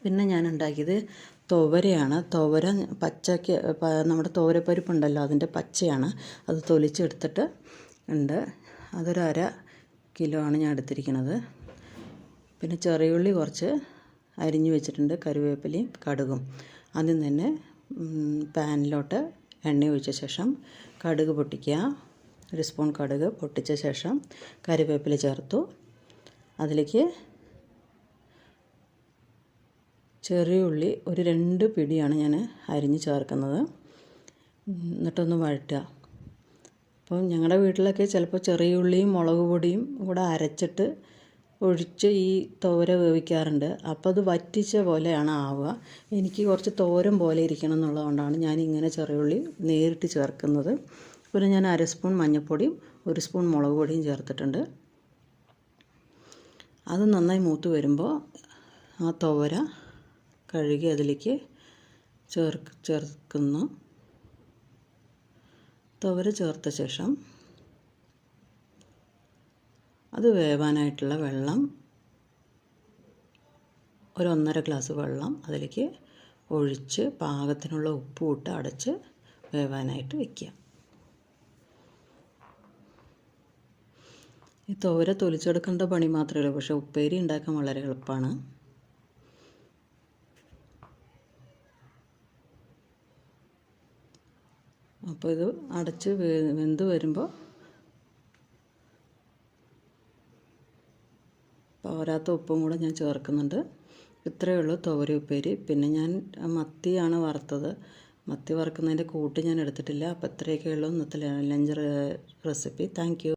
പിന്നെ ഞാൻ ഉണ്ടാക്കിയത് തുവരയാണ്. തുവര പച്ചയ്ക്ക് നമ്മുടെ തോരപ്പരിപ്പുണ്ടല്ലോ അതിൻ്റെ പച്ചയാണ്. അത് തൊലിച്ചെടുത്തിട്ട് ഉണ്ട്. അതൊരു 1/2 കിലോ ആണ് ഞാൻ എടുത്തിരിക്കുന്നത്. പിന്നെ ചെറിയുള്ളി കുറച്ച് അരിഞ്ഞു വെച്ചിട്ടുണ്ട്, കറിവേപ്പിലയും കടുകും. ആദ്യം തന്നെ പാനിലോട്ട് എണ്ണ ഒഴിച്ച ശേഷം കടുക് പൊട്ടിക്കുക. 1 സ്പൂൺ കടുക് പൊട്ടിച്ച ശേഷം കറിവേപ്പില ചേർത്തു. അതിലേക്ക് ചെറിയ ഉള്ളി ഒരു 2 പിടിയാണ് ഞാൻ അരിഞ്ഞ് ചേർക്കുന്നത്. എന്നിട്ടൊന്ന് വഴറ്റുക. അപ്പം ഞങ്ങളുടെ വീട്ടിലൊക്കെ ചിലപ്പോൾ ചെറിയ ഉള്ളിയും മുളക് പൊടിയും കൂടെ അരച്ചിട്ട് ഒഴിച്ച് ഈ തോര വേവിക്കാറുണ്ട്. അപ്പോൾ അത് വറ്റിച്ച പോലെയാണ് ആവുക. എനിക്ക് കുറച്ച് തോരൻ പോലെ ഇരിക്കണം എന്നുള്ളതുകൊണ്ടാണ് ഞാൻ ഇങ്ങനെ ചെറിയ ഉള്ളി നേരിട്ട് ചേർക്കുന്നത്. പിന്നെ ഞാൻ 1 സ്പൂൺ മഞ്ഞൾപ്പൊടിയും 1 സ്പൂൺ മുളക് പൊടിയും ചേർത്തിട്ടുണ്ട്. അത് നന്നായി മൂത്ത് വരുമ്പോൾ ആ തോര കഴുകി അതിലേക്ക് ചേർക്കുന്നു. തോര ചേർത്ത ശേഷം അത് വേവാനായിട്ടുള്ള വെള്ളം ഒരു 1.5 ഗ്ലാസ് വെള്ളം അതിലേക്ക് ഒഴിച്ച് പാകത്തിനുള്ള ഉപ്പും ഇട്ട് അടച്ച് വേവാനായിട്ട് വയ്ക്കുക. ഈ തോര തൊലിച്ചെടുക്കേണ്ട പണി മാത്രമേ ഉള്ളൂ, പക്ഷേ ഉപ്പേരി ഉണ്ടാക്കാൻ വളരെ എളുപ്പമാണ്. അപ്പോൾ ഇത് അടച്ച് വെന്ത് വരുമ്പോൾ പോരാത്ത ഉപ്പും കൂടെ ഞാൻ ചേർക്കുന്നുണ്ട്. ഇത്രയേ ഉള്ളൂ തോര ഉപ്പേരി. പിന്നെ ഞാൻ മത്തിയാണ് വറുത്തത്. മത്തി വറുക്കുന്നതിൻ്റെ കൂട്ട് ഞാൻ എടുത്തിട്ടില്ല. അപ്പോൾ ഇത്രയൊക്കെ ഉള്ളൂ ഇന്നത്തെ ലഞ്ച് റെസിപ്പി. Thank you.